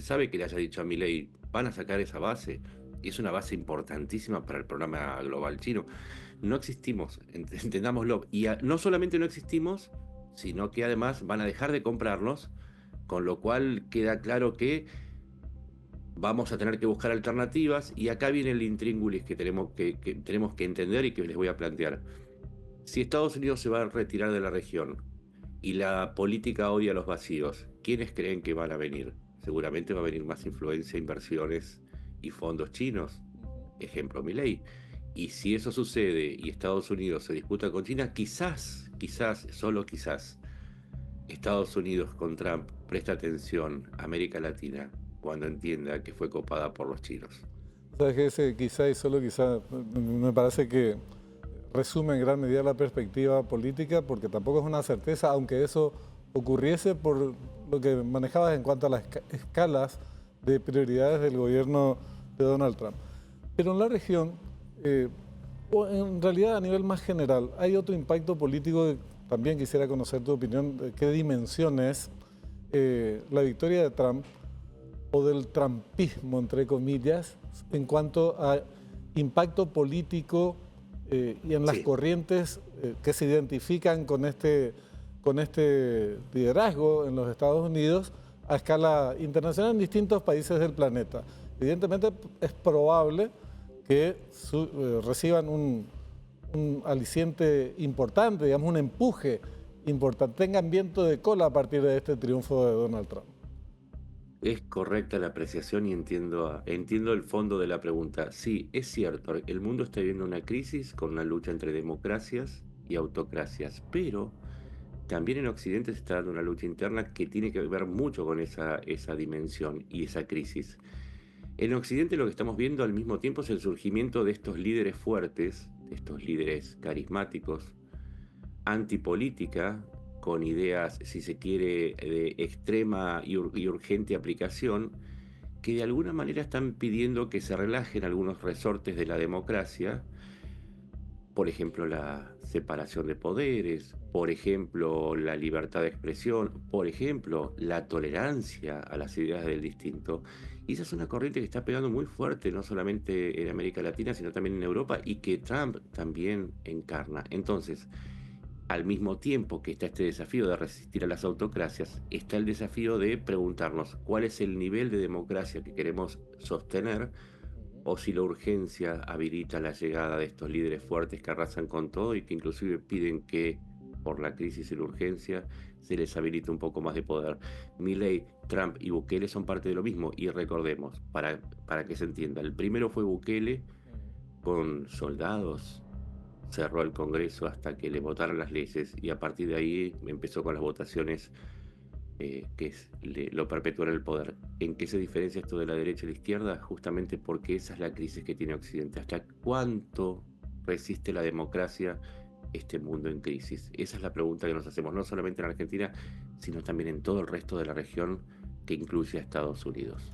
sabe que le haya dicho a Milei, van a sacar esa base, y es una base importantísima para el programa global chino. No existimos, entendámoslo. Y no solamente no existimos, sino que además van a dejar de comprarnos, con lo cual queda claro que vamos a tener que buscar alternativas, y acá viene el intríngulis que tenemos que entender y que les voy a plantear. Si Estados Unidos se va a retirar de la región y la política odia los vacíos, ¿quiénes creen que van a venir? Seguramente va a venir más influencia, inversiones y fondos chinos. Ejemplo, Milei. Y si eso sucede y Estados Unidos se disputa con China, quizás, solo quizás, Estados Unidos con Trump presta atención a América Latina cuando entienda que fue copada por los chinos. Sabes que ese quizá y solo quizá me parece que resume en gran medida la perspectiva política, porque tampoco es una certeza, aunque eso ocurriese por lo que manejabas en cuanto a las escalas de prioridades del gobierno de Donald Trump. Pero en la región, o en realidad a nivel más general, hay otro impacto político que también quisiera conocer tu opinión. ¿Qué dimensión es la victoria de Trump o del trumpismo, entre comillas, en cuanto a impacto político y en las corrientes que se identifican con este liderazgo en los Estados Unidos a escala internacional en distintos países del planeta? Evidentemente es probable que reciban un aliciente importante, digamos un empuje importante, tengan viento de cola a partir de este triunfo de Donald Trump. Es correcta la apreciación y entiendo el fondo de la pregunta. Sí, es cierto, el mundo está viviendo una crisis con una lucha entre democracias y autocracias, pero también en Occidente se está dando una lucha interna que tiene que ver mucho con esa dimensión y esa crisis. En Occidente lo que estamos viendo al mismo tiempo es el surgimiento de estos líderes fuertes, de estos líderes carismáticos, antipolítica, con ideas, si se quiere, de extrema y urgente aplicación, que de alguna manera están pidiendo que se relajen algunos resortes de la democracia, por ejemplo, la separación de poderes, por ejemplo, la libertad de expresión, por ejemplo, la tolerancia a las ideas del distinto. Y esa es una corriente que está pegando muy fuerte, no solamente en América Latina, sino también en Europa, y que Trump también encarna. Entonces, al mismo tiempo que está este desafío de resistir a las autocracias, está el desafío de preguntarnos cuál es el nivel de democracia que queremos sostener, o si la urgencia habilita la llegada de estos líderes fuertes que arrasan con todo y que inclusive piden que, por la crisis y la urgencia, se les habilite un poco más de poder. Milei, Trump y Bukele son parte de lo mismo, y recordemos, para que se entienda, el primero fue Bukele con soldados, cerró el Congreso hasta que le votaran las leyes y a partir de ahí empezó con las votaciones lo perpetuó en el poder. ¿En qué se diferencia esto de la derecha y la izquierda? Justamente porque esa es la crisis que tiene Occidente. ¿Hasta cuánto resiste la democracia este mundo en crisis? Esa es la pregunta que nos hacemos, no solamente en Argentina, sino también en todo el resto de la región que incluye a Estados Unidos.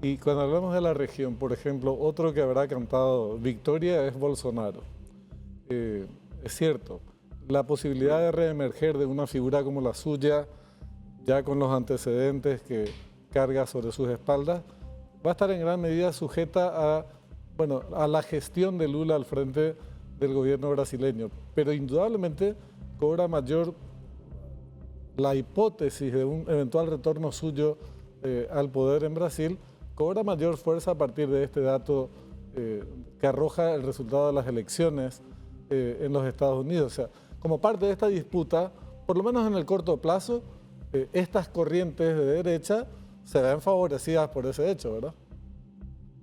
Y cuando hablamos de la región, por ejemplo, otro que habrá cantado victoria es Bolsonaro. Es cierto, la posibilidad de reemerger de una figura como la suya, ya con los antecedentes que carga sobre sus espaldas, va a estar en gran medida sujeta a la gestión de Lula al frente del gobierno brasileño. Pero indudablemente cobra mayor la hipótesis de un eventual retorno suyo al poder en Brasil, cobra mayor fuerza a partir de este dato que arroja el resultado de las elecciones en los Estados Unidos. O sea, como parte de esta disputa, por lo menos en el corto plazo, estas corrientes de derecha se ven favorecidas por ese hecho, ¿verdad?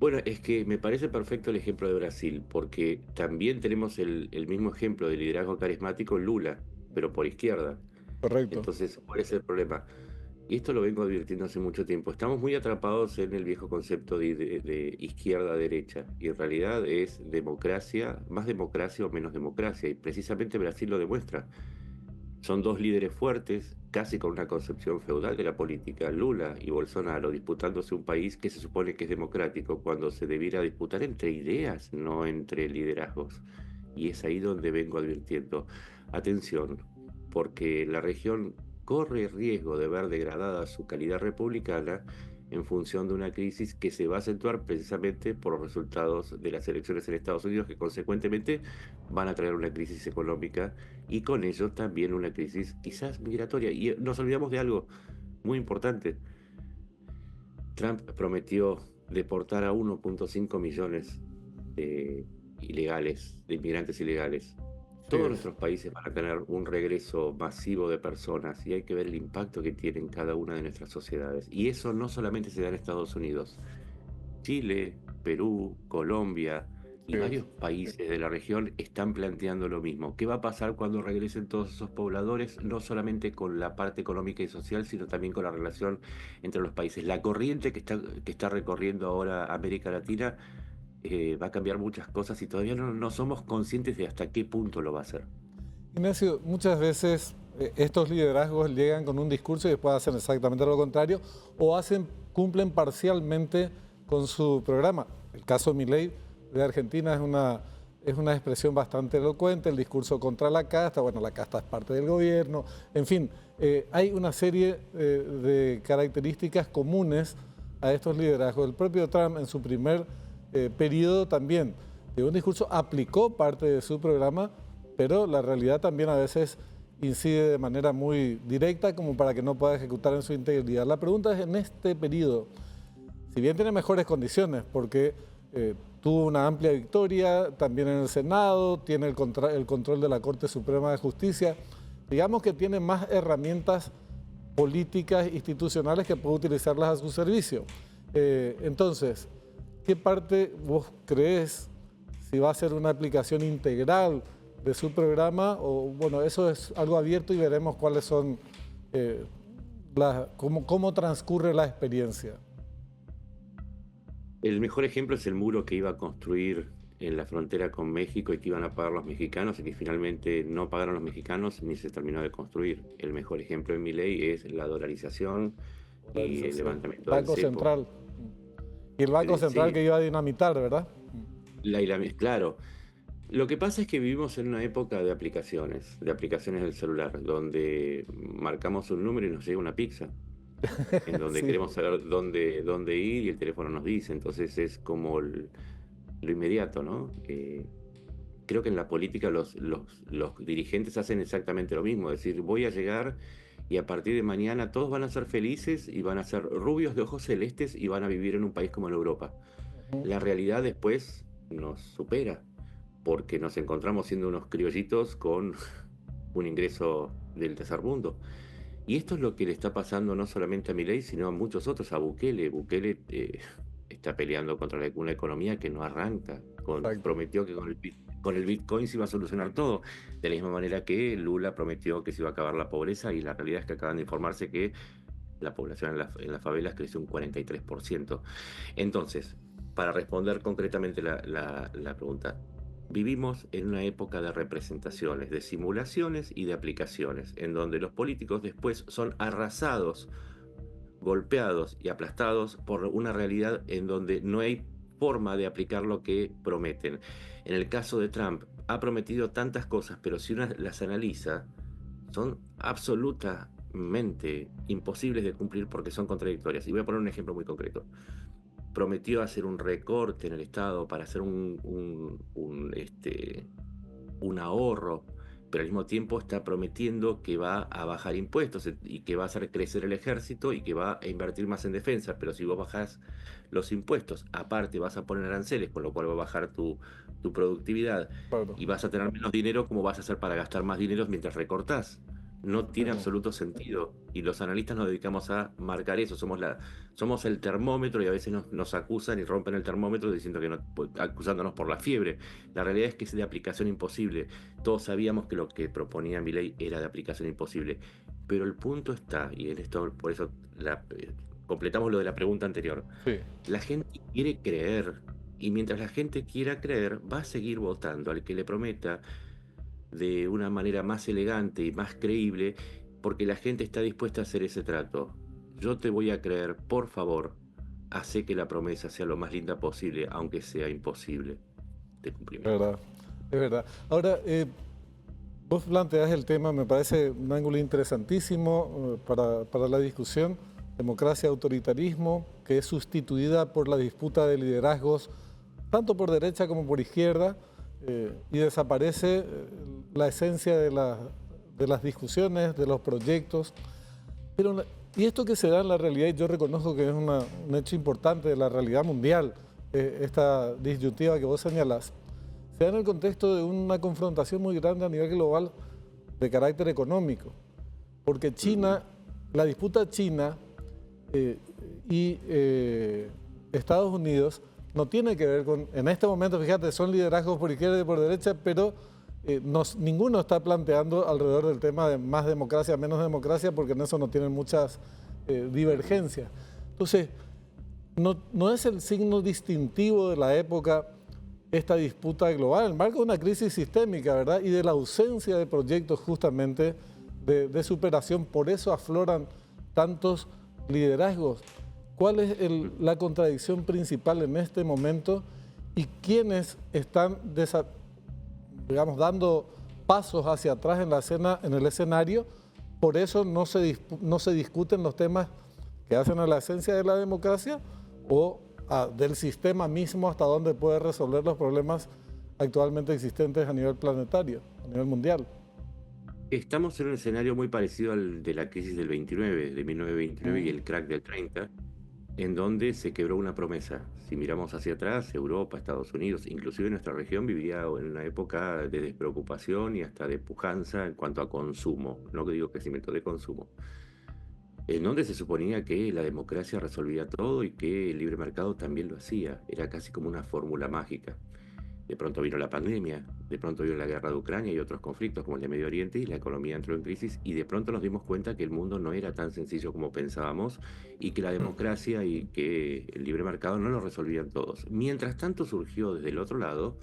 Bueno, es que me parece perfecto el ejemplo de Brasil, porque también tenemos el mismo ejemplo de liderazgo carismático Lula, pero por izquierda. Correcto. Entonces, ¿cuál es el problema? Y esto lo vengo advirtiendo hace mucho tiempo. Estamos muy atrapados en el viejo concepto de izquierda-derecha, y en realidad es democracia, más democracia o menos democracia, y precisamente Brasil lo demuestra. Son dos líderes fuertes, casi con una concepción feudal de la política, Lula y Bolsonaro, disputándose un país que se supone que es democrático, cuando se debiera disputar entre ideas, no entre liderazgos. Y es ahí donde vengo advirtiendo. Atención, porque la región corre riesgo de ver degradada su calidad republicana en función de una crisis que se va a acentuar precisamente por los resultados de las elecciones en Estados Unidos, que consecuentemente van a traer una crisis económica y con ello también una crisis quizás migratoria. Y nos olvidamos de algo muy importante. Trump prometió deportar a 1.5 millones de inmigrantes ilegales. Todos nuestros países van a tener un regreso masivo de personas y hay que ver el impacto que tiene en cada una de nuestras sociedades. Y eso no solamente se da en Estados Unidos. Chile, Perú, Colombia y varios países de la región están planteando lo mismo. ¿Qué va a pasar cuando regresen todos esos pobladores? No solamente con la parte económica y social, sino también con la relación entre los países. La corriente que está recorriendo ahora América Latina va a cambiar muchas cosas y todavía no somos conscientes de hasta qué punto lo va a hacer. Ignacio, muchas veces estos liderazgos llegan con un discurso y después hacen exactamente lo contrario o cumplen parcialmente con su programa. El caso de Milei de Argentina es una expresión bastante elocuente, el discurso contra la casta, bueno, la casta es parte del gobierno, en fin, hay una serie de características comunes a estos liderazgos. El propio Trump en su primer periodo también de un discurso aplicó parte de su programa, pero la realidad también a veces incide de manera muy directa como para que no pueda ejecutar en su integridad. La pregunta es, en este periodo, si bien tiene mejores condiciones, porque tuvo una amplia victoria también en el Senado, tiene el control de la Corte Suprema de Justicia, digamos que tiene más herramientas políticas institucionales que puede utilizarlas a su servicio. Entonces, ¿qué parte vos crees si va a ser una aplicación integral de su programa? O bueno, eso es algo abierto y veremos cuáles son, cómo transcurre la experiencia. El mejor ejemplo es el muro que iba a construir en la frontera con México y que iban a pagar los mexicanos y que finalmente no pagaron los mexicanos ni se terminó de construir. El mejor ejemplo en Milei es la dolarización y el levantamiento del Banco cepo. Central. Y el Banco Central Sí. Que iba a dinamitar, ¿verdad? Claro. Lo que pasa es que vivimos en una época de aplicaciones del celular, donde marcamos un número y nos llega una pizza, en donde Sí. queremos saber dónde ir y el teléfono nos dice. Entonces es como lo inmediato, ¿no? Creo que en la política los dirigentes hacen exactamente lo mismo, es decir, voy a llegar y a partir de mañana todos van a ser felices y van a ser rubios de ojos celestes y van a vivir en un país como en Europa. La realidad después nos supera, porque nos encontramos siendo unos criollitos con un ingreso del tercer mundo. Y esto es lo que le está pasando no solamente a Milei, sino a muchos otros, a Bukele. Bukele está peleando contra una economía que no arranca. Exacto. Prometió que con el con el Bitcoin se iba a solucionar todo, de la misma manera que Lula prometió que se iba a acabar la pobreza y la realidad es que acaban de informarse que la población en las favelas creció un 43%. Entonces, para responder concretamente la pregunta, vivimos en una época de representaciones, de simulaciones y de aplicaciones, en donde los políticos después son arrasados, golpeados y aplastados por una realidad en donde no hay forma de aplicar lo que prometen. En el caso de Trump, ha prometido tantas cosas, pero si uno las analiza, son absolutamente imposibles de cumplir porque son contradictorias. Y voy a poner un ejemplo muy concreto. Prometió hacer un recorte en el Estado para hacer un ahorro, pero al mismo tiempo está prometiendo que va a bajar impuestos y que va a hacer crecer el ejército y que va a invertir más en defensa. Pero si vos bajás los impuestos, aparte vas a poner aranceles, con lo cual va a bajar tu productividad Claro. y vas a tener menos dinero, ¿cómo vas a hacer para gastar más dinero mientras recortás? No tiene Ujú. absoluto sentido. Y los analistas nos dedicamos a marcar eso. Somos el termómetro y a veces nos acusan y rompen el termómetro diciendo que acusándonos por la fiebre. La realidad es que es de aplicación imposible. Todos sabíamos que lo que proponía Milei era de aplicación imposible. Pero el punto está, y en esto, por eso completamos lo de la pregunta anterior. Sí. La gente quiere creer, y mientras la gente quiera creer, va a seguir votando al que le prometa de una manera más elegante y más creíble, porque la gente está dispuesta a hacer ese trato. Yo te voy a creer, por favor, hace que la promesa sea lo más linda posible, aunque sea imposible de Es cumplimiento. verdad, es verdad. Ahora, vos planteás el tema, me parece un ángulo interesantísimo para la discusión, democracia, autoritarismo, que es sustituida por la disputa de liderazgos, tanto por derecha como por izquierda, y desaparece la esencia de las discusiones, de los proyectos. Pero, y esto que se da en la realidad, y yo reconozco que es un hecho importante de la realidad mundial, esta disyuntiva que vos señalás, se da en el contexto de una confrontación muy grande a nivel global de carácter económico, porque China, la disputa China y Estados Unidos no tiene que ver con, en este momento, fíjate, son liderazgos por izquierda y por derecha, pero ninguno está planteando alrededor del tema de más democracia, menos democracia, porque en eso no tienen muchas divergencias. Entonces, no es el signo distintivo de la época esta disputa global, en el marco de una crisis sistémica, ¿verdad? Y de la ausencia de proyectos justamente de superación. Por eso afloran tantos liderazgos. ¿Cuál es la contradicción principal en este momento y quiénes están, digamos, dando pasos hacia atrás en la escena, en el escenario? Por eso no se discuten los temas que hacen a la esencia de la democracia o del sistema mismo, hasta dónde puede resolver los problemas actualmente existentes a nivel planetario, a nivel mundial. Estamos en un escenario muy parecido al de la crisis del 29, de 1929 y el crack del 30, en donde se quebró una promesa. Si miramos hacia atrás, Europa, Estados Unidos, inclusive nuestra región vivía en una época de despreocupación y hasta de pujanza en cuanto a consumo, no que digo crecimiento, de consumo, en donde se suponía que la democracia resolvía todo y que el libre mercado también lo hacía. Era casi como una fórmula mágica. De pronto vino la pandemia, de pronto vino la guerra de Ucrania y otros conflictos como el de Medio Oriente y la economía entró en crisis y de pronto nos dimos cuenta que el mundo no era tan sencillo como pensábamos y que la democracia y que el libre mercado no lo resolvían todos. Mientras tanto surgió desde el otro lado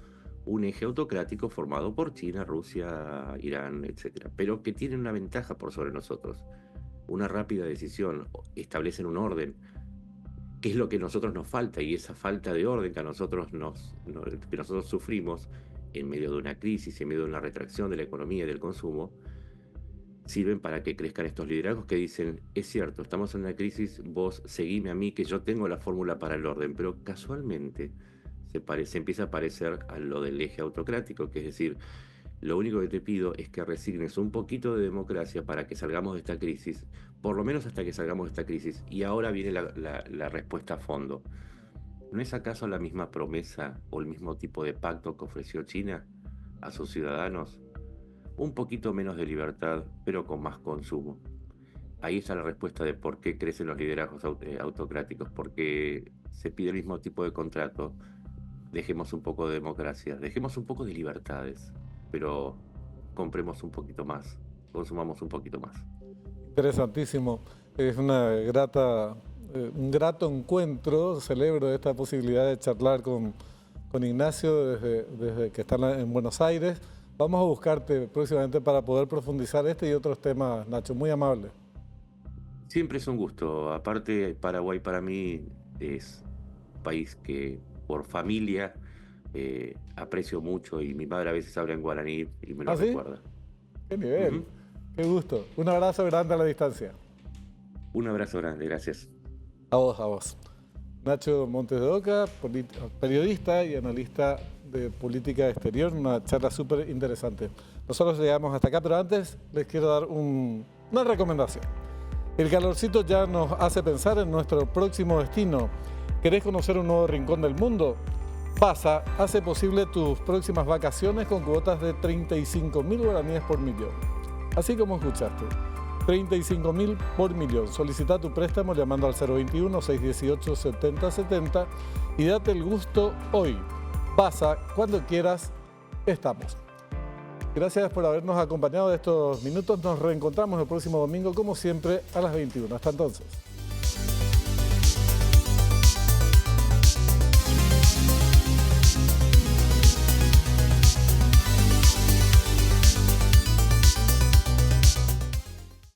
un eje autocrático formado por China, Rusia, Irán, etcétera, pero que tiene una ventaja por sobre nosotros, una rápida decisión, establecen un orden, que es lo que a nosotros nos falta, y esa falta de orden que que nosotros sufrimos en medio de una crisis, en medio de una retracción de la economía y del consumo, sirven para que crezcan estos liderazgos que dicen, es cierto, estamos en una crisis, vos seguime a mí, que yo tengo la fórmula para el orden, pero casualmente se empieza a parecer a lo del eje autocrático, que es decir, lo único que te pido es que resignes un poquito de democracia para que salgamos de esta crisis, por lo menos hasta que salgamos de esta crisis. Y ahora viene la respuesta a fondo. ¿No es acaso la misma promesa o el mismo tipo de pacto que ofreció China a sus ciudadanos? Un poquito menos de libertad, pero con más consumo. Ahí está la respuesta de por qué crecen los liderazgos autocráticos, porque se pide el mismo tipo de contrato, dejemos un poco de democracia, dejemos un poco de libertades, pero compremos un poquito más, consumamos un poquito más. Interesantísimo. Es un grato encuentro. Celebro esta posibilidad de charlar con Ignacio desde que están en Buenos Aires. Vamos a buscarte próximamente para poder profundizar este y otros temas, Nacho. Muy amable. Siempre es un gusto. Aparte, Paraguay para mí es un país que por familia aprecio mucho y mi madre a veces habla en guaraní y me lo ¿Ah, sí? recuerda. ¡Qué nivel! ¡Qué gusto! Un abrazo grande a la distancia. Un abrazo grande, gracias. A vos, a vos. Nacho Montes de Oca, periodista y analista de política exterior, una charla súper interesante. Nosotros llegamos hasta acá, pero antes les quiero dar una recomendación. El calorcito ya nos hace pensar en nuestro próximo destino. ¿Querés conocer un nuevo rincón del mundo? Pasa hace posible tus próximas vacaciones con cuotas de 35.000 guaraníes por millón. Así como escuchaste. 35.000 por millón. Solicita tu préstamo llamando al 021-618-7070 y date el gusto hoy. Pasa cuando quieras, estamos. Gracias por habernos acompañado de estos minutos. Nos reencontramos el próximo domingo, como siempre, a las 21. Hasta entonces.